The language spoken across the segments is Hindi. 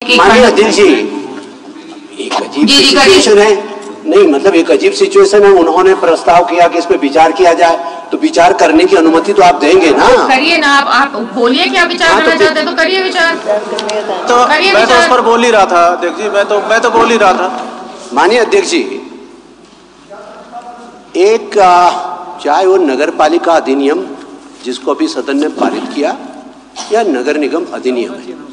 माननीय अध्यक्ष जी, एक अजीब सिचुएशन है। नहीं मतलब एक अजीब सिचुएशन है। उन्होंने प्रस्ताव किया कि इस पे विचार किया जाए, तो विचार करने की अनुमति तो आप देंगे ना? करिए ना, आप बोलिए क्या विचार करना चाहते हैं तो करिए विचार। तो मैं तो उस पर बोल ही रहा था अध्यक्ष जी, मैं तो बोल ही रहा था। माननीय अध्यक्ष जी, एक चाहे वो नगर पालिका अधिनियम जिसको अभी सदन ने पारित किया या नगर निगम अधिनियम है,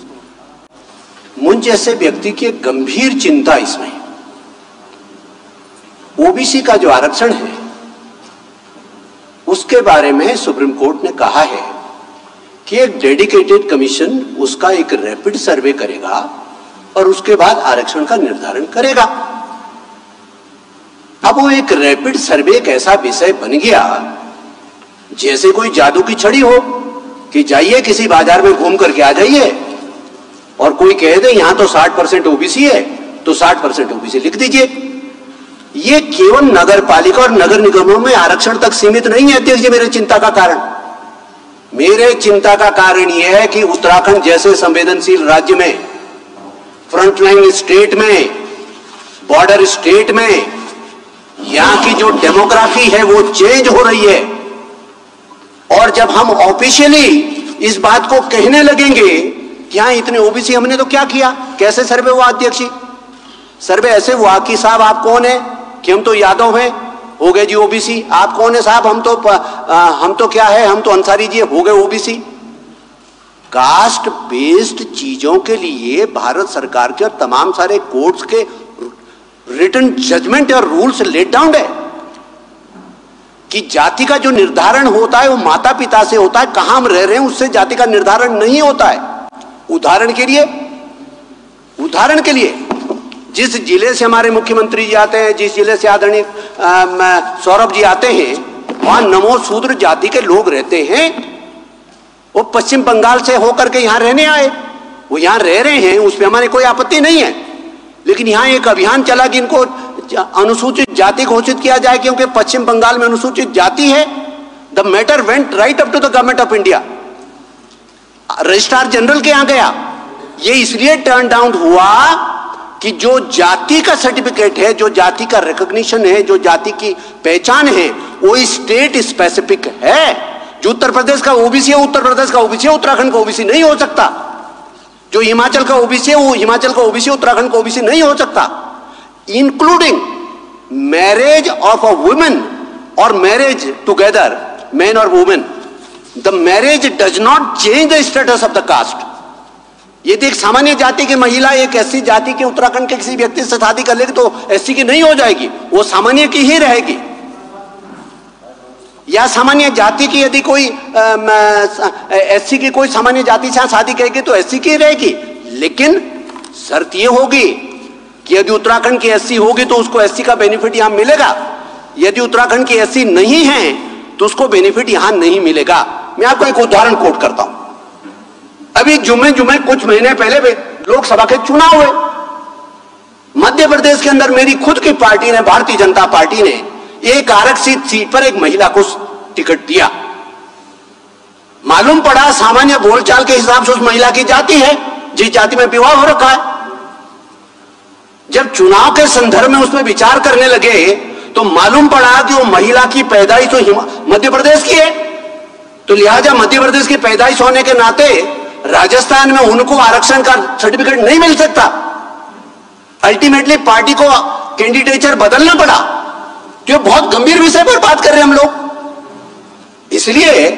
मुझ जैसे व्यक्ति की गंभीर चिंता इसमें ओबीसी का जो आरक्षण है उसके बारे में सुप्रीम कोर्ट ने कहा है कि एक डेडिकेटेड कमीशन उसका एक रैपिड सर्वे करेगा और उसके बाद आरक्षण का निर्धारण करेगा। अब वो एक रैपिड सर्वे एक ऐसा विषय बन गया जैसे कोई जादू की छड़ी हो कि जाइए किसी बाजार में घूम करके आ जाइए और कोई कह दे यहां तो 60% ओबीसी है तो 60% ओबीसी लिख दीजिए। ये केवल नगर पालिका और नगर निगमों में आरक्षण तक सीमित नहीं है अध्यक्ष जी। मेरे चिंता का कारण यह है कि उत्तराखंड जैसे संवेदनशील राज्य में, फ्रंटलाइन स्टेट में, बॉर्डर स्टेट में यहां की जो डेमोग्राफी है वो चेंज हो रही है। और जब हम ऑफिशियली इस बात को कहने लगेंगे कि हाँ इतने ओबीसी, हमने तो क्या किया, कैसे सर्वे हुआ अध्यक्ष जी? सर्वे ऐसे हुआ कि साहब आप कौन है, कि हम तो यादव हैं, हो गए जी ओबीसी। आप कौन है साहब, हम तो क्या है, हम तो अंसारी जी, हो गए ओबीसी। कास्ट बेस्ड चीजों के लिए भारत सरकार के और तमाम सारे कोर्ट्स के रिटन जजमेंट और रूल्स लेट डाउन है कि जाति का जो निर्धारण होता है वो माता पिता से होता है, कहां हम रह रहे हैं उससे जाति का निर्धारण नहीं होता है। उदाहरण के लिए जिस जिले से हमारे मुख्यमंत्री जी आते हैं, जिस जिले से आदरणीय सौरभ जी आते हैं, वहां नमो शूद्र जाति के लोग रहते हैं। वो पश्चिम बंगाल से होकर के यहां रहने आए, वो यहां रह रहे हैं, उस पर हमारे कोई आपत्ति नहीं है। लेकिन यहां एक अभियान चला कि इनको अनुसूचित जाति घोषित किया जाए क्योंकि पश्चिम बंगाल में अनुसूचित जाति है। The matter went right up to the government of India, registrar general के यहां गया। ये इसलिए टर्न डाउन हुआ कि जो जाति का सर्टिफिकेट है, जो जाति का रिकॉग्निशन है, जो जाति की पहचान है, वो स्टेट स्पेसिफिक है। जो उत्तर प्रदेश का ओबीसी है उत्तर प्रदेश का ओबीसी है, उत्तराखंड का ओबीसी नहीं हो सकता। जो हिमाचल का ओबीसी है वो हिमाचल का ओबीसी, उत्तराखंड का ओबीसी नहीं हो सकता। Including marriage of a women और मैरिज टुगेदर, मैन और women, the marriage does not change the status of the caste. यदि एक सामान्य जाति की महिला एक एससी जाति के उत्तराखंड के किसी व्यक्ति से शादी कर लेगी तो एससी की नहीं हो जाएगी, वो सामान्य की ही रहेगी। या सामान्य जाति की यदि कोई एससी की कोई सामान्य जाति से शादी करेगी तो एससी की रहेगी। लेकिन शर्त ये होगी कि यदि उत्तराखंड की एससी होगी तो उसको एससी का बेनिफिट यहां मिलेगा, यदि उत्तराखंड की एससी नहीं है तो उसको बेनिफिट यहां नहीं मिलेगा। मैं आपको एक उदाहरण कोट करता हूं। अभी जुमे कुछ महीने पहले लोकसभा के चुनाव हुए मध्य प्रदेश के अंदर। मेरी खुद की पार्टी ने, भारतीय जनता पार्टी ने, एक आरक्षित सीट पर एक महिला को टिकट दिया। मालूम पड़ा सामान्य बोलचाल के हिसाब से उस महिला की जाति है जिस जाति में विवाह हो रखा है। जब चुनाव के संदर्भ में उसमें विचार करने लगे तो मालूम पड़ा कि वो महिला की पैदाइश तो मध्य प्रदेश की है, तो लिहाजा मध्य प्रदेश की पैदाइश होने के नाते राजस्थान में उनको आरक्षण का सर्टिफिकेट नहीं मिल सकता। अल्टीमेटली पार्टी को कैंडिडेचर बदलना पड़ा। तो बहुत गंभीर विषय पर बात कर रहे हैं हम लोग। इसलिए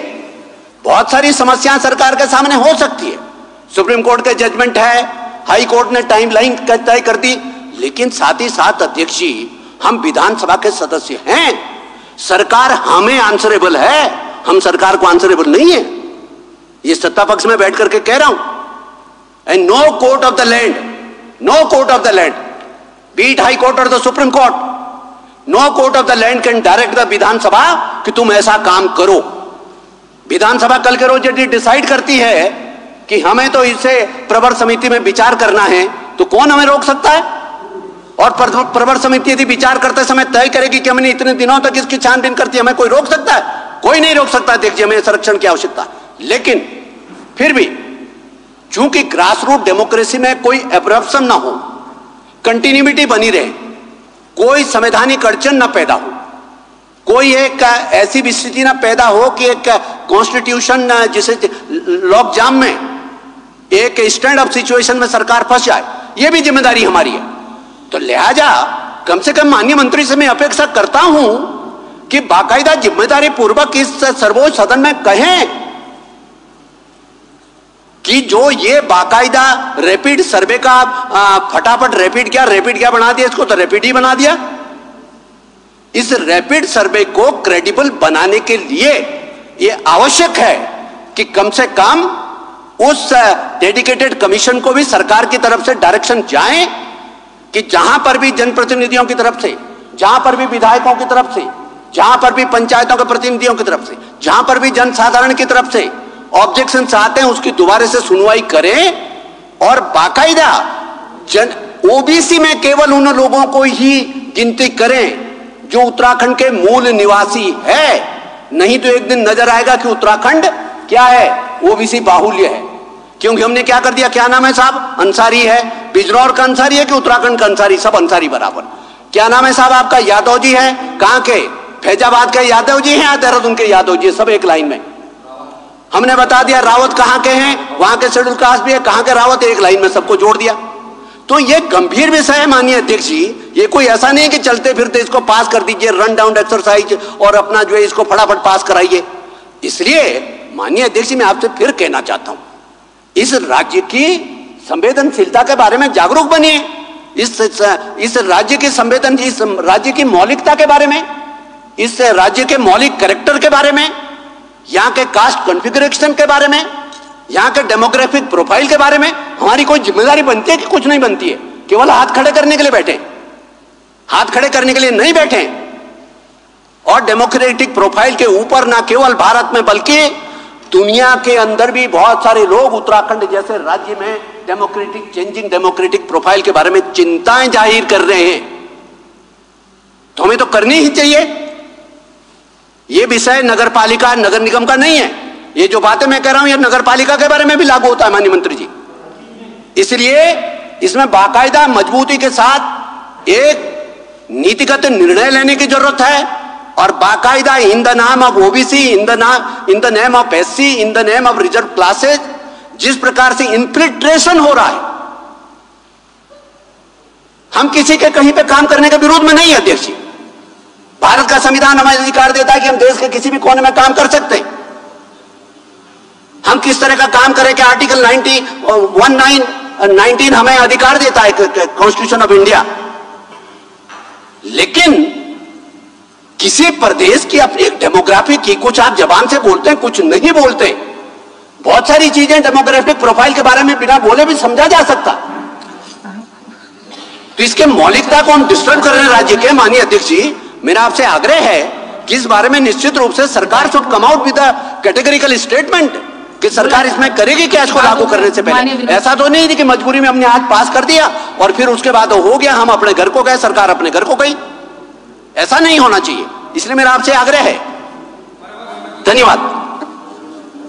बहुत सारी समस्याएं सरकार के सामने हो सकती है। सुप्रीम कोर्ट के जजमेंट है, हाई कोर्ट ने टाइमलाइन तय कर दी, लेकिन साथ ही साथ अध्यक्ष जी, हम विधानसभा के सदस्य हैं, सरकार हमें आंसरेबल है, हम सरकार को आंसरेबल नहीं है। ये सत्ता पक्ष में बैठ करके कह रहा हूं। And no court of the land, no court of the land, be it high court और the supreme court, no court of the land can direct the Vidhan Sabha कि तुम ऐसा काम करो। विधानसभा कल के रोज यदि डिसाइड करती है कि हमें तो इसे प्रवर समिति में विचार करना है तो कौन हमें रोक सकता है? और प्रवर समिति यदि विचार करते समय तय करेगी कि हमने इतने दिनों तक इसकी छानबीन करती है, हमें कोई रोक सकता है? कोई नहीं रोक सकता। देखिए, हमें संरक्षण की आवश्यकता। लेकिन फिर भी चूंकि ग्रास रूट डेमोक्रेसी में कोई एब्रप्शन ना हो, कंटिन्यूटी बनी रहे, कोई संवैधानिक अड़चन ना पैदा हो, कोई एक ऐसी स्थिति ना पैदा हो कि एक कॉन्स्टिट्यूशन जिसे लॉक जाम में एक स्टैंड अप सिचुएशन में सरकार फंस जाए, यह भी जिम्मेदारी हमारी है। तो लिहाजा कम से कम माननीय मंत्री से मैं अपेक्षा करता हूं कि बाकायदा जिम्मेदारी पूर्वक इस सर्वोच्च सदन में कहें कि जो ये बाकायदा रैपिड सर्वे का फटाफट रैपिड क्या बना दिया, इसको तो रैपिड ही बना दिया। इस रैपिड सर्वे को क्रेडिबल बनाने के लिए यह आवश्यक है कि कम से कम उस डेडिकेटेड कमीशन को भी सरकार की तरफ से डायरेक्शन जाए कि जहां पर भी जनप्रतिनिधियों की तरफ से, जहां पर भी विधायकों की तरफ से, जहां पर भी पंचायतों के प्रतिनिधियों की तरफ से, जहां पर भी जनसाधारण की तरफ से ऑब्जेक्शन आते हैं, उसकी दोबारा से सुनवाई करें और बाकायदा ओबीसी में केवल उन लोगों को ही गिनती करें जो उत्तराखंड के मूल निवासी है। नहीं तो एक दिन नजर आएगा कि उत्तराखंड क्या है, ओबीसी बाहुल्य है। क्योंकि हमने क्या कर दिया, क्या नाम है साहब, अंसारी है, बिजनौर का अंसारी है कि उत्तराखंड का अंसारी, सब अंसारी बराबर। क्या नाम है साहब आपका, यादव जी है, कहां के, फैजाबाद के यादव जी हैं, देहरादून के यादव जी, सब एक लाइन में। हमने बता दिया रावत कहां के हैं, वहां के शेड्यूल कास्ट भी है, कहां के रावत, एक लाइन में सबको जोड़ दिया। तो ये गंभीर विषय है माननीय अध्यक्ष जी, ये कोई ऐसा नहीं कि चलते फिरते इसको पास कर दीजिए, रन डाउन एक्सरसाइज और अपना जो है इसको फटाफट पास कराइए। इसलिए माननीय अध्यक्ष जी मैं आपसे फिर कहना चाहता हूं, इस राज्य की संवेदनशीलता के बारे में जागरूक बनिए, इस राज्य की इस राज्य की मौलिकता के बारे में, इस राज्य के मौलिक कैरेक्टर के बारे में, यहां के कास्ट कॉन्फ़िगरेशन के बारे में, यहां के डेमोग्राफिक प्रोफाइल के बारे में हमारी कोई जिम्मेदारी बनती है कि कुछ नहीं बनती है? केवल हाथ खड़े करने के लिए बैठे, हाथ खड़े करने के लिए नहीं बैठे। और डेमोक्रेटिक प्रोफाइल के ऊपर ना केवल भारत में बल्कि दुनिया के अंदर भी बहुत सारे लोग उत्तराखंड जैसे राज्य में डेमोक्रेटिक चेंजिंग डेमोक्रेटिक प्रोफाइल के बारे में चिंताएं जाहिर कर रहे हैं। तो हमें तो करनी ही चाहिए। यह विषय नगर पालिका नगर निगम का नहीं है। ये जो बातें मैं कह रहा हूं ये नगर पालिका के बारे में भी लागू होता है माननीय मंत्री जी। इसलिए इसमें बाकायदा मजबूती के साथ एक नीतिगत निर्णय लेने की जरूरत है और बाकायदा इन द नाम of OBC, in the name of SC, in the name of reserve classes जिस प्रकार से इन्फिल्ट्रेशन हो रहा है, हम किसी के कहीं पे काम करने के विरोध में नहीं है अध्यक्ष जी। भारत का संविधान हमें अधिकार देता है कि हम देश के किसी भी कोने में काम कर सकते हैं। हम किस तरह का काम करें कि आर्टिकल 19 हमें अधिकार देता है कॉन्स्टिट्यूशन ऑफ इंडिया। लेकिन किसी प्रदेश की अपनी एक डेमोग्राफी की कुछ आप जबान से बोलते हैं, कुछ नहीं बोलते। बहुत सारी चीजें डेमोग्राफिक प्रोफाइल के बारे में बिना बोले भी समझा जा सकता। तो इसके मौलिकता को हम डिस्टर्ब कर रहे हैं राज्य के। माननीय अध्यक्ष जी मेरा आपसे आग्रह है कि इस बारे में निश्चित रूप से सरकार should come out with a categorical statement कि सरकार इसमें करेगी क्या इसको लागू करने से पहले। ऐसा तो नहीं थी कि मजबूरी में हमने आज पास कर दिया और फिर उसके बाद हो गया, हम अपने घर को गए, सरकार अपने घर को गई। ऐसा नहीं होना चाहिए। इसलिए मेरा आपसे आग्रह है। धन्यवाद।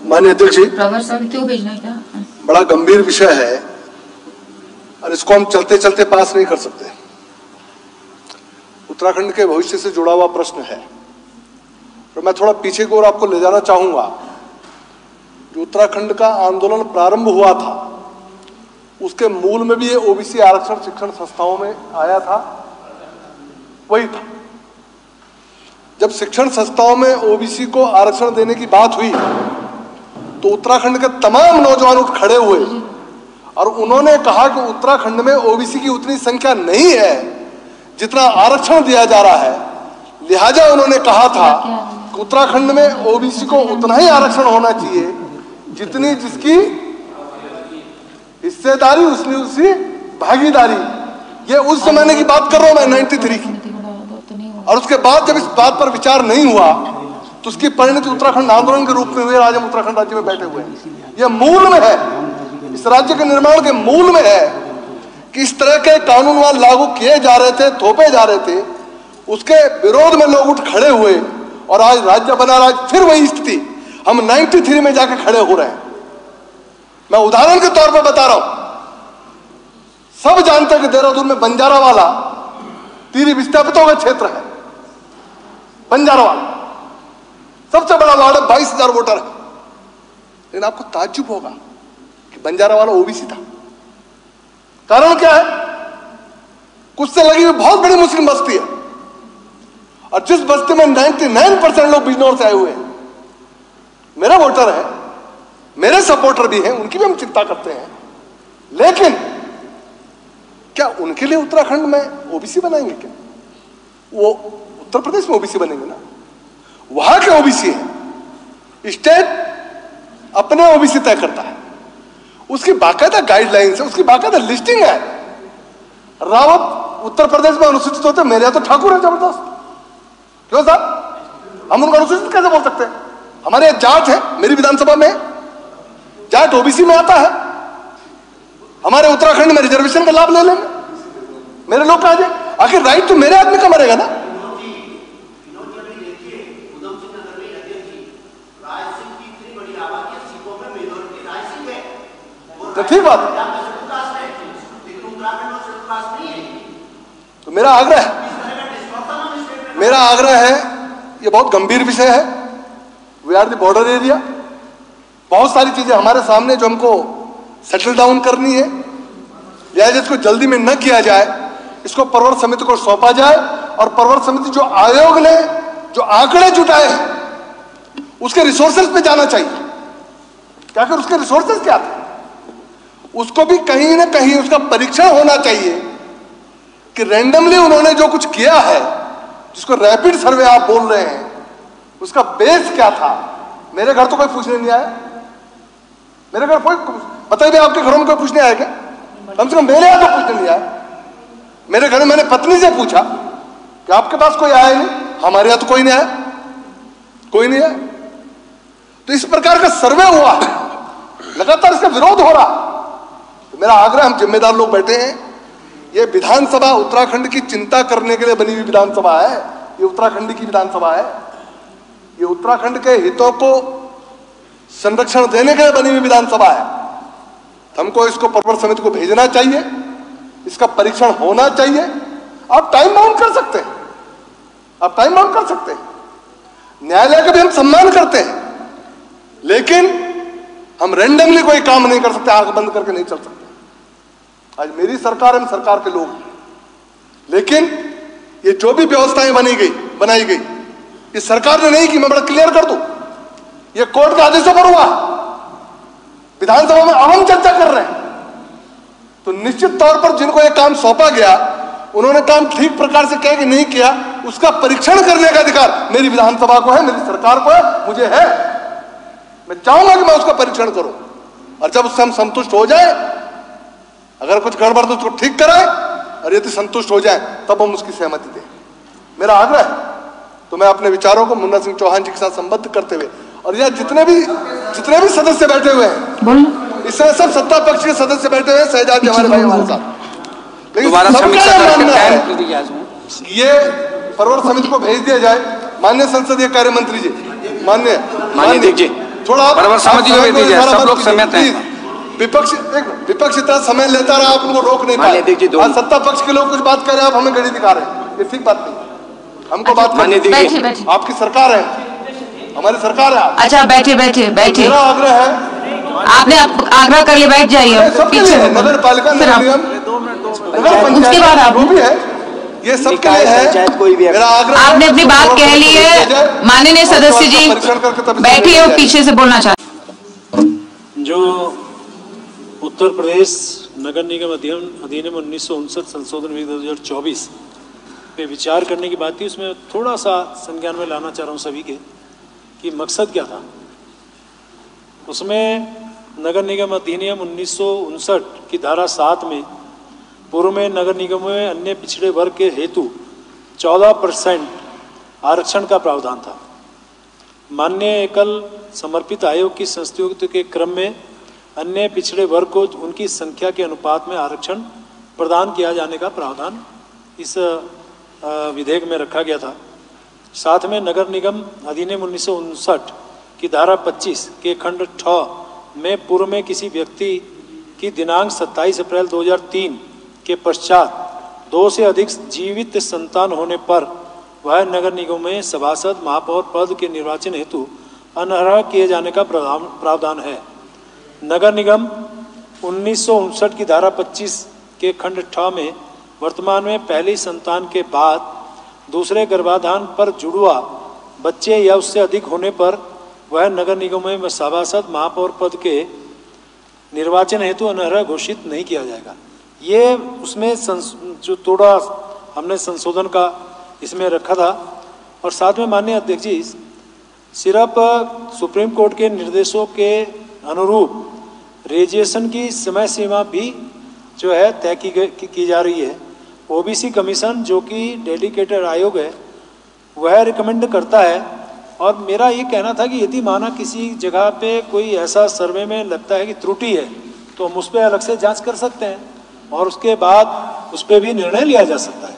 माननीय अध्यक्ष जी, क्यों भेजना है क्या? बड़ा गंभीर विषय है और इसको हम चलते चलते पास नहीं कर सकते। उत्तराखंड के भविष्य से जुड़ा हुआ प्रश्न है। तो मैं थोड़ा पीछे की ओर आपको ले जाना चाहूंगा। जो उत्तराखंड का आंदोलन प्रारंभ हुआ था उसके मूल में भी ये ओबीसी आरक्षण शिक्षण संस्थाओं में आया था, वही था। जब शिक्षण संस्थाओं में ओबीसी को आरक्षण देने की बात हुई तो उत्तराखंड के तमाम नौजवान उठ खड़े हुए और उन्होंने कहा कि उत्तराखंड में ओबीसी की उतनी संख्या नहीं है जितना आरक्षण दिया जा रहा है। लिहाजा उन्होंने कहा था कि उत्तराखंड में ओबीसी को उतना ही आरक्षण होना चाहिए जितनी जिसकी हिस्सेदारी उसकी भागीदारी। ये उस जमाने की बात कर रहा हूं मैं, 93 की। और उसके बाद जब इस बात पर विचार नहीं हुआ तो उसकी परिणति उत्तराखंड आंदोलन के रूप में हुई। आज हम उत्तराखंड राज्य में बैठे हुए हैं। यह मूल में है, इस राज्य के निर्माण के मूल में है कि इस तरह के कानून वहां लागू किए जा रहे थे, थोपे जा रहे थे, उसके विरोध में लोग उठ खड़े हुए और आज राज्य बना रहा। फिर वही स्थिति हम 93 में जाके खड़े हो रहे हैं। मैं उदाहरण के तौर पर बता रहा हूं, सब जानते हैं कि देहरादून में बंजारावाला तीरी विस्थापितों का क्षेत्र है। बंजारावाला सबसे बड़ा वार्ड है, 22,000 वोटर है। लेकिन आपको ताज्जुब होगा कि बंजारावाला ओबीसी था। कारण क्या है? कुछ से लगी हुई बहुत बड़ी मुस्लिम बस्ती है, और जिस बस्ती में 99% लोग बिजनौर से आए हुए हैं, मेरा वोटर है, मेरे सपोर्टर भी हैं, उनकी भी हम चिंता करते हैं। लेकिन क्या उनके लिए उत्तराखंड में ओबीसी बनाएंगे? क्या वो उत्तर प्रदेश में ओबीसी बनेंगे ना? वहां के ओबीसी है, स्टेट अपने ओबीसी तय करता है, उसकी बाकायदा गाइडलाइंस है, उसकी बाकायदा लिस्टिंग है। रावत उत्तर प्रदेश में अनुसूचित होते, मेरे यहां तो ठाकुर है जबरदस्त। क्यों साहब, हम उनको अनुसूचित कैसे बोल सकते हैं? हमारे यहां जाट है, मेरी विधानसभा में जाट ओबीसी में आता है। हमारे उत्तराखंड में रिजर्वेशन का लाभ ले लेंगे, मेरे लोग कहा जाए। आखिर राइट तो मेरे आदमी का मरेगा ना। तो ठीक बात है। तो मेरा आग्रह है, ये बहुत गंभीर विषय है। We are the border area, बहुत सारी चीजें हमारे सामने जो हमको सेटल डाउन करनी है, लिहाजा इसको जल्दी में न किया जाए, इसको परवर समिति को सौंपा जाए, और परवर समिति जो आयोग ने जो आंकड़े जुटाए हैं उसके रिसोर्सेज पे जाना चाहिए। क्या कर उसके रिसोर्सेज क्या थे, उसको भी कहीं ना कहीं उसका परीक्षण होना चाहिए कि रैंडमली उन्होंने जो कुछ किया है, जिसको रैपिड सर्वे आप बोल रहे हैं, उसका बेस क्या था। मेरे घर तो कोई पूछने नहीं आया, मेरे घर कोई बताइए, आपके घरों में कोई पूछने आया क्या? कम से कम मेरे यहां तो पूछने नहीं आया। मेरे घर में मैंने पत्नी से पूछा कि आपके पास कोई आया नहीं, हमारे यहां तो कोई नहीं आया, कोई नहीं आया। तो इस प्रकार का सर्वे हुआ, लगातार इसका विरोध हो रहा। तो मेरा आग्रह, हम जिम्मेदार लोग बैठे हैं, ये विधानसभा उत्तराखंड की चिंता करने के लिए बनी हुई विधानसभा है, ये उत्तराखंड की विधानसभा है, ये उत्तराखंड के हितों को संरक्षण देने के लिए बनी हुई विधानसभा है। हमको इसको परवर समिति को भेजना चाहिए, इसका परीक्षण होना चाहिए। आप टाइम बाउंड कर सकते हैं, आप टाइम बाउंड कर सकते हैं, न्यायालय का भी हम सम्मान करते हैं, लेकिन हम रैंडमली कोई काम नहीं कर सकते, आंख बंद करके नहीं चल सकते। आज मेरी सरकार है, हम सरकार के लोग, लेकिन ये जो भी व्यवस्थाएं बनाई गई, ये सरकार ने नहीं की। मैं बड़ा क्लियर कर दूं, ये कोर्ट के आदेशों पर हुआ। विधानसभा में अब हम चर्चा कर रहे हैं, तो निश्चित तौर पर जिनको ये काम सौंपा गया, उन्होंने काम ठीक प्रकार से किया कि नहीं किया, उसका परीक्षण करने का अधिकार मेरी विधानसभा को है, मेरी सरकार को है, मुझे है। मैं चाहूंगा कि मैं उसका परीक्षण करूं, और जब उससे हम संतुष्ट हो जाए, अगर कुछ गड़बड़ तो उसको ठीक कराए, और यदि संतुष्ट हो जाए तब हम उसकी सहमति दें। मेरा आग्रह है। तो मैं अपने विचारों को मुन्ना सिंह चौहान जी के साथ संबद्ध करते हुए, और यह जितने भी सदस्य बैठे हुए हैं, इसमें सब सत्ता पक्ष के सदस्य बैठे हुए हैं, शहजाद जी हमारे भाई हमारे साथ, लेकिन सबका यह मानना है ये परवर समिति को भेज दिया जाए। माननीय संसदीय कार्य मंत्री जी, माननीय जी, थोड़ा परवर समिति को भेज दिया जाए, सब लोग सहमत हैं। विपक्ष इतना समय लेता रहा, आप उनको रोक नहीं पाए। आज सत्ता पक्ष के लोग कुछ बात कर रहे हैं, आप हमें गड़ी दिखा रहे हैं, ये ठीक बात नहीं। हमको बात करनी, आपकी सरकार है, हमारी सरकार है। अच्छा बैठे। मेरा आग्रह है, आपने आग्रह कर लिया, बैठ जाइए पीछे। नगर पालिका निगम, नगर पंचायत जो भी है, ये सबके लिए है। मेरा आग्रह, आपने अपनी बात कह ली है, माननीय सदस्य जी बैठिए और पीछे से बोलना चाहते। जो उत्तर प्रदेश नगर निगम अधिनियम 1959 संशोधन विधेयक 2024 पे विचार करने की बात थी, उसमें थोड़ा सा संज्ञान में लाना चाह रहा हूँ सभी के कि मकसद क्या था। उसमें नगर निगम अधिनियम 1959 की धारा 7 में पूर्व में नगर निगमों में अन्य पिछड़े वर्ग के हेतु 14% आरक्षण का प्रावधान था। माननीय एकल समर्पित आयोग की संस्तुति के क्रम में अन्य पिछड़े वर्ग को उनकी संख्या के अनुपात में आरक्षण प्रदान किया जाने का प्रावधान इस विधेयक में रखा गया था। साथ में नगर निगम अधिनियम 1959 की धारा 25 के खंड 6 में पूर्व में किसी व्यक्ति की दिनांक 27 अप्रैल 2003 के पश्चात 2 से अधिक जीवित संतान होने पर वह नगर निगम में सभासद महापौर पद के निर्वाचन हेतु अनर्ह किए जाने का प्रावधान है। नगर निगम 1959 की धारा 25 के खंड 6 में वर्तमान में पहली संतान के बाद दूसरे गर्भाधान पर जुड़वा बच्चे या उससे अधिक होने पर वह नगर निगम में सभासद महापौर पद के निर्वाचन हेतु अनर्ह घोषित नहीं किया जाएगा। ये उसमें जो थोड़ा हमने संशोधन का इसमें रखा था। और साथ में माननीय अध्यक्ष जी, सिर्फ सुप्रीम कोर्ट के निर्देशों के अनुरूप रेजिस्ट्रेशन की समय सीमा भी जो है तय की जा रही है। ओबीसी कमीशन जो कि डेडिकेटेड आयोग है वह रिकमेंड करता है। और मेरा ये कहना था कि यदि माना किसी जगह पे कोई ऐसा सर्वे में लगता है कि त्रुटि है तो हम उस पर अलग से जांच कर सकते हैं और उसके बाद उस पर भी निर्णय लिया जा सकता है।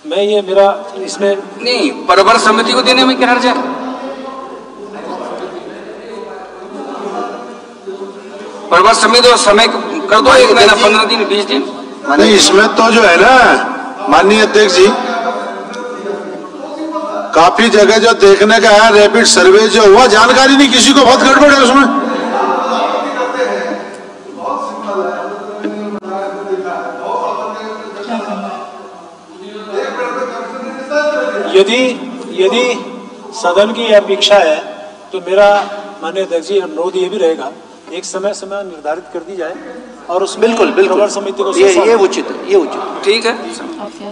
मैं ये मेरा इसमें नहीं, प्रवर समिति को देने में क्या हर्ज है? प्रवर समिति को समय कर दो, 1 महीना 15 दिन 20 दिन। नहीं, इसमें तो जो है ना माननीय अध्यक्ष जी, काफी जगह जो देखने का है रैपिड सर्वे जो हुआ, जानकारी नहीं किसी को, बहुत गड़बड़ है उसमें। यदि सदन की अपेक्षा है तो मेरा माननीय अध्यक्ष जी अनुरोध ये भी रहेगा, एक समय निर्धारित कर दी जाए और उसमें बिल्कुल समिति को ये उचित है, ये उचित। ठीक है,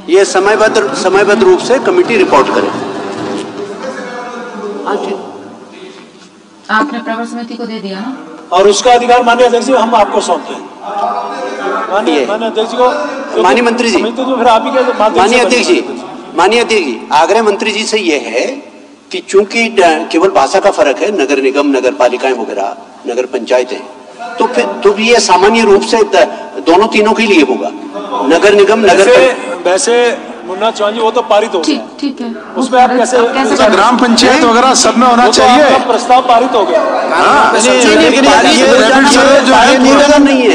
ये समयबद्ध रूप से कमेटी रिपोर्ट करे। हाँ ठीक, आपने प्रवर समिति को दे दिया ना, और उसका अधिकार माननीय अध्यक्ष जी हम आपको सौंपते हैं। माननीय अध्यक्ष जी को, माननीय मंत्री जी, तो फिर आप ही के माननीय अध्यक्ष जी, आग्रह मंत्री जी से ये है कि चूंकि केवल भाषा का फर्क है, नगर निगम, नगर पालिकाएं वगैरह, नगर पंचायतें, तो फिर तो ये सामान्य रूप से दोनों तीनों के लिए होगा। नगर निगम, वैसे मुन्ना चौहान जी वो तो पारित हो गया, ठीक है, उसमें आप कैसे ग्राम पंचायत वगैरह सब में होना चाहिए। प्रस्ताव पारित हो गया। लेकिन नहीं है, ऐसा नहीं है,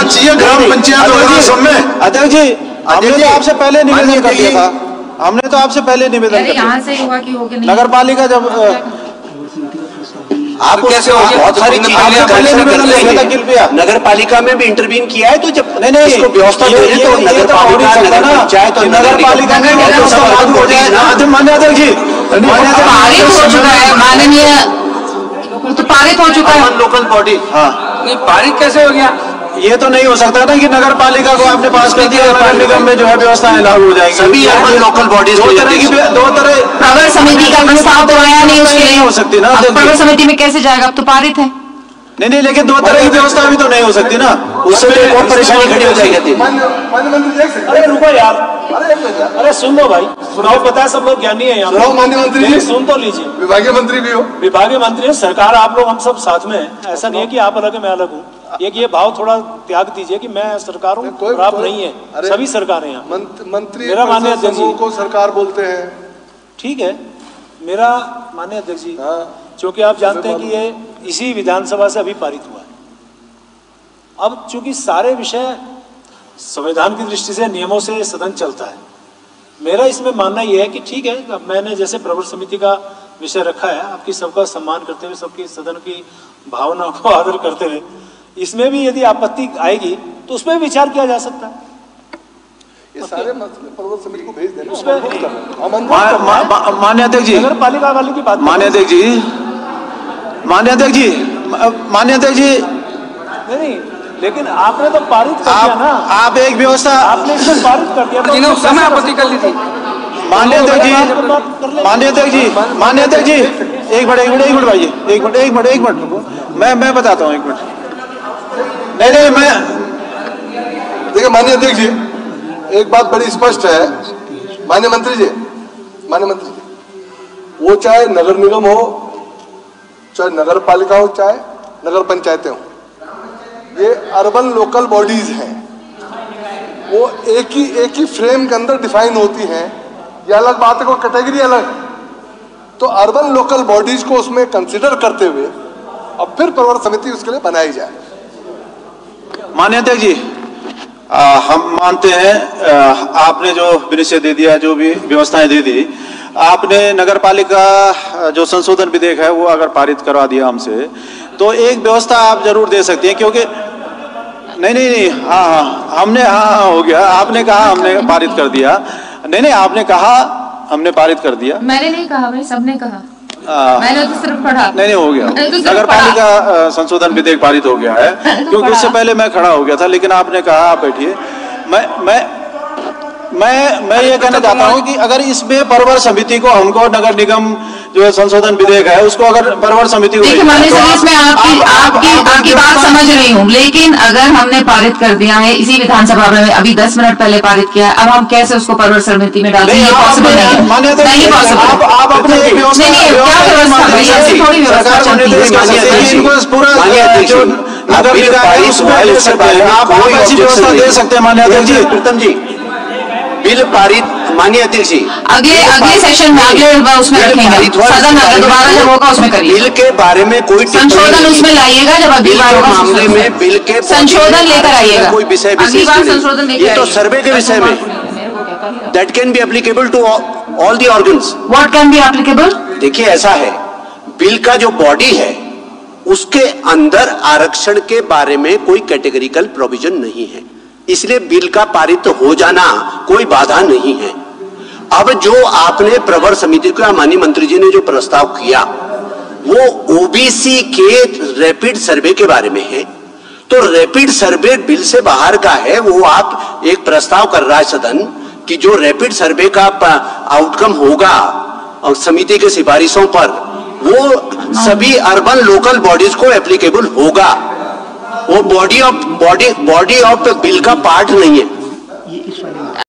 चाहिए ग्राम पंचायत वगैरह सब में। अध्यक्ष जी, हमने तो आपसे पहले निवेदन कर दिया था, हमने तो आपसे पहले निवेदन कर यहाँ से हुआ कि हो गया नहीं। नगर पालिका जब आप कैसे बहुत सारी चीजें नगर पालिका में भी इंटरवीन किया है, तो जब इसको व्यवस्था दे तो नगर पालिका, नगर पंचायत और नगर पालिका में मान्य अध्यक्ष जी, पारित हो चुका है माननीय, तो पारित हो चुका है लोकल बॉडी। हाँ, नहीं पारित कैसे हो गया? ये तो नहीं हो सकता ना कि नगर पालिका को आपने पास कर दिया, नगर निगम में जो है व्यवस्थाएं लागू हो जाएंगी। सभी अर्बन लोकल बॉडीज दो तरह प्रवर समिति का प्रस्ताव तो आया नहीं, उसके नहीं हो सकती ना। प्रवर समिति में कैसे जाएगा? अब तो पारित है। नहीं, लेकिन दो तरह की व्यवस्था भी तो नहीं हो सकती ना, उससे बहुत परेशानी खड़ी हो जाएगी। अरे रुको यार, अरे सुन लो भाई, सुनाओ, पता है सब लोग ज्ञानी है यहाँ। माननीय मंत्री जी, सुन तो लीजिए। विभागीय मंत्री भी हो, विभागीय मंत्री है, सरकार आप लोग हम सब साथ में है। ऐसा नहीं है कि आप अलग है मैं अलग हूँ। एक ये भाव थोड़ा त्याग दीजिए कि मैं सरकार हूँ, आप नहीं है, सभी सरकारें हैं। मंत्री मेरा माननीय अध्यक्ष जी को सरकार बोलते हैं, ठीक है। मेरा माननीय अध्यक्ष जी, क्योंकि आप जानते हैं कि ये इसी विधानसभा से अभी पारित हुआ है। अब चूंकि सारे विषय संविधान की दृष्टि से, नियमों से सदन चलता है, मेरा इसमें मानना यह है कि ठीक है, अब मैंने जैसे प्रवर समिति का विषय रखा है, आपकी सबका सम्मान करते हुए, सबकी सदन की भावना को आदर करते हुए, इसमें भी यदि आपत्ति आएगी तो उस पर विचार kiya जा सकता है। ये सारे मसले प्रवर समिति को भेज देना। मान्य अध्यक्ष जी, नगर पालिका वाली की बात, मान्य अध्यक्ष जी, नहीं, लेकिन आपने तो पारित कर दिया ना। आप एक व्यवस्था, आपने इसको पारित कर दिया, जिन्होंने उस समय आपत्ति कर ली थी। मान्य अध्यक्ष जी, एक मिनट, मैं बताता हूँ, एक मिनट। नहीं, मैं देखिए माननीय अध्यक्ष जी, एक बात बड़ी स्पष्ट है, माननीय मंत्री जी, वो चाहे नगर निगम हो, चाहे नगर पालिका हो, चाहे नगर पंचायतें हो, ये अर्बन लोकल बॉडीज हैं। वो एक ही फ्रेम के अंदर डिफाइन होती हैं, ये अलग बात है, कोई कैटेगरी अलग है। तो अर्बन लोकल बॉडीज को उसमें कंसिडर करते हुए अब फिर प्रवर समिति उसके लिए बनाई जाए। माननीय अध्यक्ष जी, हम मानते हैं आपने जो विनिश्चय दे दिया, जो भी व्यवस्थाएं दे दी, आपने नगर पालिका जो संशोधन विधेयक है वो अगर पारित करवा दिया हमसे, तो एक व्यवस्था आप जरूर दे सकती हैं, क्योंकि नहीं हाँ हमने हाँ हो गया, आपने कहा हमने पारित कर दिया, नहीं आपने कहा हमने पारित कर दिया, मैंने नहीं कहा भाई, सबने कहा, मैंने तो सिर्फ पढ़ा। नहीं हो गया, नगर पालिका संशोधन विधेयक पारित हो गया है, क्योंकि उससे पहले मैं खड़ा हो गया था, लेकिन आपने कहा आप बैठिए। मैं ये कहना चाहता हूं कि अगर इसमें परवर समिति को, हमको नगर निगम जो संशोधन विधेयक है उसको अगर परवर समिति को, देखिए माननीय सर, इसमें आपकी बात समझ रही हूँ, लेकिन अगर हमने पारित कर दिया है इसी विधानसभा में, अभी 10 मिनट पहले पारित किया है, अब हम कैसे उसको परवर समिति में डालें? ये पॉसिबल नहीं है, नहीं पॉसिबल। आप अपने क्या व्यवस्था भाई, ऐसी थोड़ी व्यवस्था चलती है। आप ऐसी व्यवस्था दे सकते हैं माननीय अध्यक्ष जी। प्रीतम जी, बिल पारित, माननीय अध्यक्ष जी, अगले सेशन में, अगले उसमें रखेंगे, सदन में दोबारा जब होगा उसमें करिए। बिल के बारे में कोई संशोधन उसमें लाइएगा, जब अगली बार होगा मामले में बिल के संशोधन लेकर आइएगा, कोई विषय अगली बार संशोधन लेकर ये तो सर्वे के विषय में, that can be applicable to all the organs. What can be applicable? देखिए ऐसा है, बिल का जो बॉडी है उसके अंदर आरक्षण के बारे में कोई कैटेगरिकल प्रोविजन नहीं है, इसलिए बिल का पारित हो जाना कोई बाधा नहीं है। अब जो आपने प्रवर समिति को, माननीय मंत्री जी ने जो प्रस्ताव किया वो ओबीसी के रैपिड सर्वे के बारे में है, तो रैपिड सर्वे बिल से बाहर का है। वो आप एक प्रस्ताव कर रहा है सदन कि जो रैपिड सर्वे का आउटकम होगा और समिति के सिफारिशों पर, वो सभी अर्बन लोकल बॉडीज को एप्लीकेबल होगा, वो बॉडी ऑफ बिल का पार्ट नहीं है।